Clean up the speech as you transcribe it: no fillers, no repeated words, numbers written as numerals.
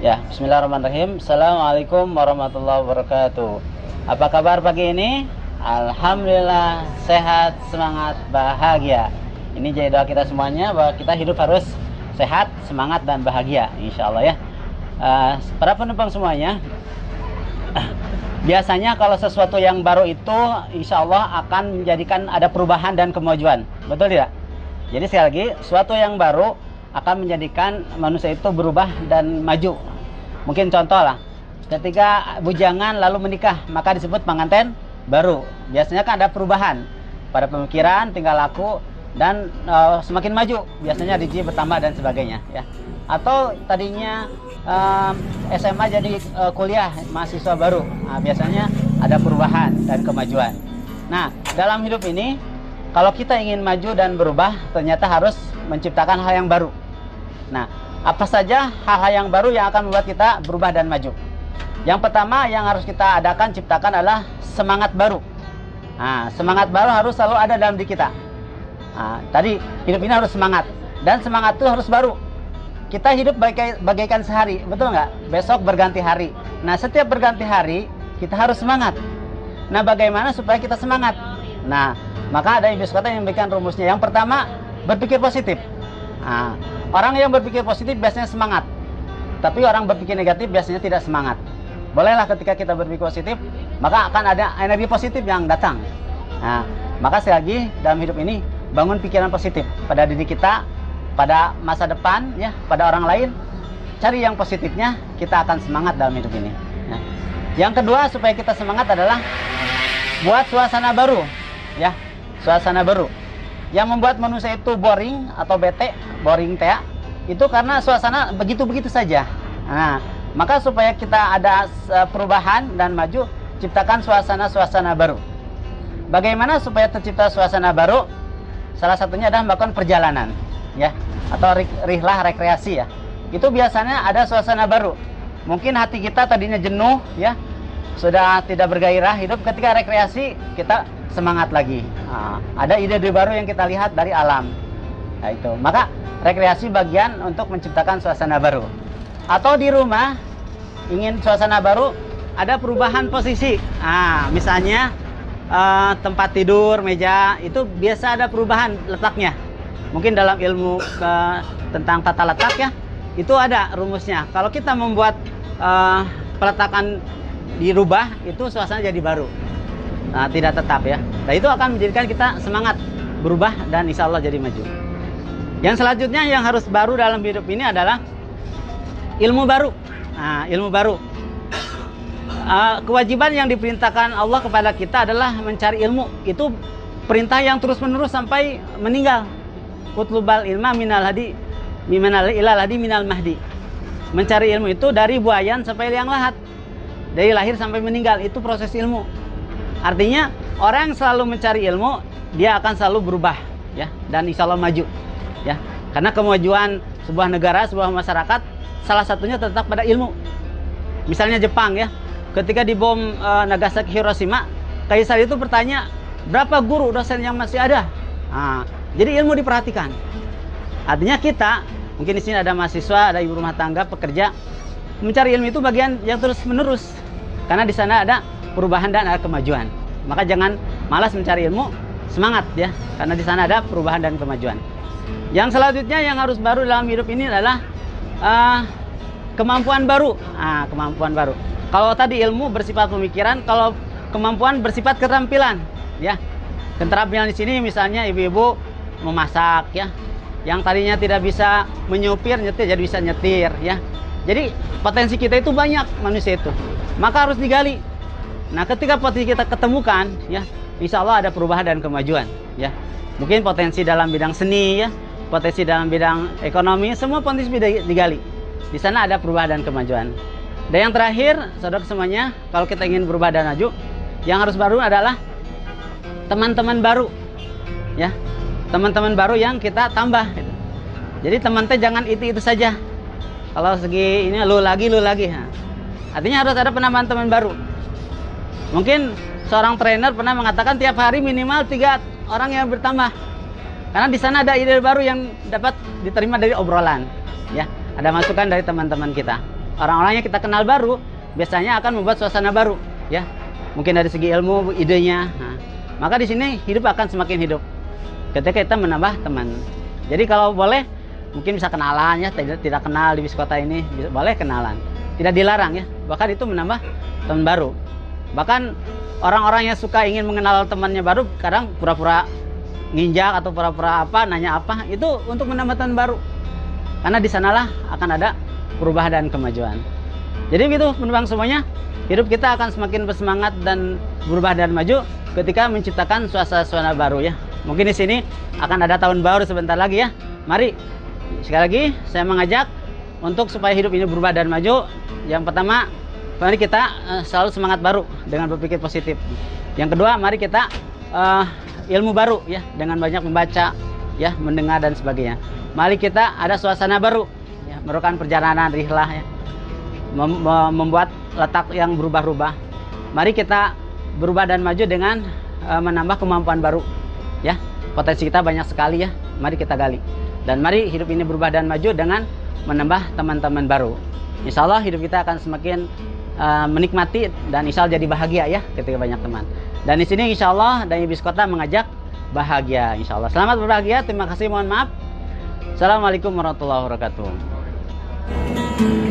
Ya, bismillahirrahmanirrahim. Assalamualaikum warahmatullahi wabarakatuh. Apa kabar pagi ini? Alhamdulillah, sehat, semangat, bahagia. Ini jadi doa kita semuanya bahwa kita hidup harus sehat, semangat, dan bahagia, insya Allah ya. Para penumpang semuanya, biasanya kalau sesuatu yang baru itu insya Allah akan menjadikan ada perubahan dan kemajuan. Betul tidak? Jadi sekali lagi, sesuatu yang baru akan menjadikan manusia itu berubah dan maju. Mungkin contoh lah, ketika bujangan lalu menikah, maka disebut pengantin baru. Biasanya kan ada perubahan pada pemikiran, tingkah laku, dan semakin maju. Biasanya rezeki bertambah dan sebagainya ya. Atau tadinya SMA jadi kuliah, mahasiswa baru. Nah, biasanya ada perubahan dan kemajuan. Nah, dalam hidup ini, kalau kita ingin maju dan berubah, ternyata harus menciptakan hal yang baru. Nah, apa saja hal-hal yang baru yang akan membuat kita berubah dan maju? Yang pertama yang harus kita adakan, ciptakan adalah semangat baru. Nah, semangat baru harus selalu ada dalam diri kita. Nah, tadi hidup ini harus semangat, dan semangat itu harus baru. Kita hidup bagaikan sehari, betul nggak? Besok berganti hari. Nah, setiap berganti hari kita harus semangat. Nah, bagaimana supaya kita semangat? Nah, maka ada Ibnu Qayyim yang memberikan rumusnya. Yang pertama, berpikir positif. Nah, orang yang berpikir positif biasanya semangat, tapi orang berpikir negatif biasanya tidak semangat. Bolehlah ketika kita berpikir positif, maka akan ada energi positif yang datang. Nah, maka sekali lagi dalam hidup ini, bangun pikiran positif pada diri kita, pada masa depan, ya, pada orang lain. Cari yang positifnya, kita akan semangat dalam hidup ini. Ya. Yang kedua supaya kita semangat adalah buat suasana baru, ya, suasana baru. Yang membuat manusia itu boring atau bete, boring teh, itu karena suasana begitu-begitu saja. Nah, maka supaya kita ada perubahan dan maju, ciptakan suasana-suasana baru. Bagaimana supaya tercipta suasana baru? Salah satunya adalah melakukan perjalanan, ya, atau rihlah, rekreasi ya. Itu biasanya ada suasana baru. Mungkin hati kita tadinya jenuh, ya, sudah tidak bergairah hidup. Ketika rekreasi, kita semangat lagi. Nah, ada ide-ide baru yang kita lihat dari alam. Nah, itu. Maka rekreasi bagian untuk menciptakan suasana baru. Atau di rumah ingin suasana baru, ada perubahan posisi. Nah, misalnya tempat tidur, meja, itu biasa ada perubahan letaknya. Mungkin dalam ilmu tentang tata letak ya, itu ada rumusnya. Kalau kita membuat peletakan dirubah, itu suasana jadi baru. Nah, tidak tetap ya. Nah, itu akan menjadikan kita semangat berubah dan insya Allah jadi maju. Yang selanjutnya yang harus baru dalam hidup ini adalah ilmu baru. Nah, ilmu baru. Kewajiban yang diperintahkan Allah kepada kita adalah mencari ilmu. Itu perintah yang terus-menerus sampai meninggal. Utlubal ilma minal hadi ilal hadi minal mahdi. Mencari ilmu itu dari buayan sampai liang lahat. Dari lahir sampai meninggal, itu proses ilmu. Artinya orang yang selalu mencari ilmu, dia akan selalu berubah, ya, dan insya Allah maju, ya. Karena kemajuan sebuah negara, sebuah masyarakat, salah satunya tetap pada ilmu. Misalnya Jepang ya, ketika dibom Nagasaki, Hiroshima, kaisar itu bertanya, berapa guru dosen yang masih ada? Nah, jadi ilmu diperhatikan. Artinya kita, mungkin di sini ada mahasiswa, ada ibu rumah tangga, pekerja, mencari ilmu itu bagian yang terus menerus, karena di sana ada perubahan dan ada kemajuan. Maka jangan malas mencari ilmu, semangat ya, karena di sana ada perubahan dan kemajuan. Yang selanjutnya yang harus baru dalam hidup ini adalah kemampuan baru. Nah, kemampuan baru. Kalau tadi ilmu bersifat pemikiran, kalau kemampuan bersifat keterampilan, ya. Keterampilan di sini misalnya ibu-ibu memasak, ya. Yang tadinya tidak bisa menyupir, nyetir jadi bisa nyetir, ya. Jadi potensi kita itu banyak, manusia itu. Maka harus digali. Nah, ketika potensi kita ketemukan, ya, insya Allah ada perubahan dan kemajuan, ya. Mungkin potensi dalam bidang seni, ya, potensi dalam bidang ekonomi, semua potensi digali. Di sana ada perubahan dan kemajuan. Dan yang terakhir, saudara semuanya, kalau kita ingin berubah dan maju, yang harus baru adalah teman-teman baru, ya, teman-teman baru yang kita tambah. Gitu. Jadi teman teh jangan itu saja. Kalau segi ini lu lagi. Nah, artinya harus ada penambahan teman baru. Mungkin seorang trainer pernah mengatakan tiap hari minimal 3 orang yang bertambah. Karena di sana ada ide baru yang dapat diterima dari obrolan, ya. Ada masukan dari teman-teman kita. orang-orang yang kita kenal baru biasanya akan membuat suasana baru, ya. Mungkin dari segi ilmu, idenya. Nah, maka di sini hidup akan semakin hidup ketika kita menambah teman. Jadi kalau boleh mungkin bisa kenalan ya, tidak kenal di Biskota ini boleh kenalan, tidak dilarang ya. Bahkan itu menambah teman baru. Bahkan orang-orang yang suka ingin mengenal temannya baru kadang pura-pura nginjak atau pura-pura apa, nanya apa, itu untuk menambah teman baru. Karena di sanalah akan ada perubahan dan kemajuan. Jadi begitu penumpang semuanya, hidup kita akan semakin bersemangat dan berubah dan maju ketika menciptakan suasana baru ya. Mungkin di sini akan ada tahun baru sebentar lagi ya. Mari sekali lagi saya mengajak untuk supaya hidup ini berubah dan maju. Yang pertama, mari kita selalu semangat baru dengan berpikir positif. Yang kedua, mari kita ilmu baru ya dengan banyak membaca ya, mendengar dan sebagainya. Mari kita ada suasana baru ya, melakukan perjalanan rihlah ya. Membuat letak yang berubah-ubah. Mari kita berubah dan maju dengan menambah kemampuan baru ya. Potensi kita banyak sekali ya, mari kita gali. Dan mari hidup ini berubah dan maju dengan menambah teman-teman baru. Insya Allah hidup kita akan semakin menikmati dan insya Allah jadi bahagia ya ketika banyak teman. Dan di sini insya Allah dari Biskota mengajak bahagia insya Allah. Selamat berbahagia, terima kasih, mohon maaf. Assalamualaikum warahmatullahi wabarakatuh.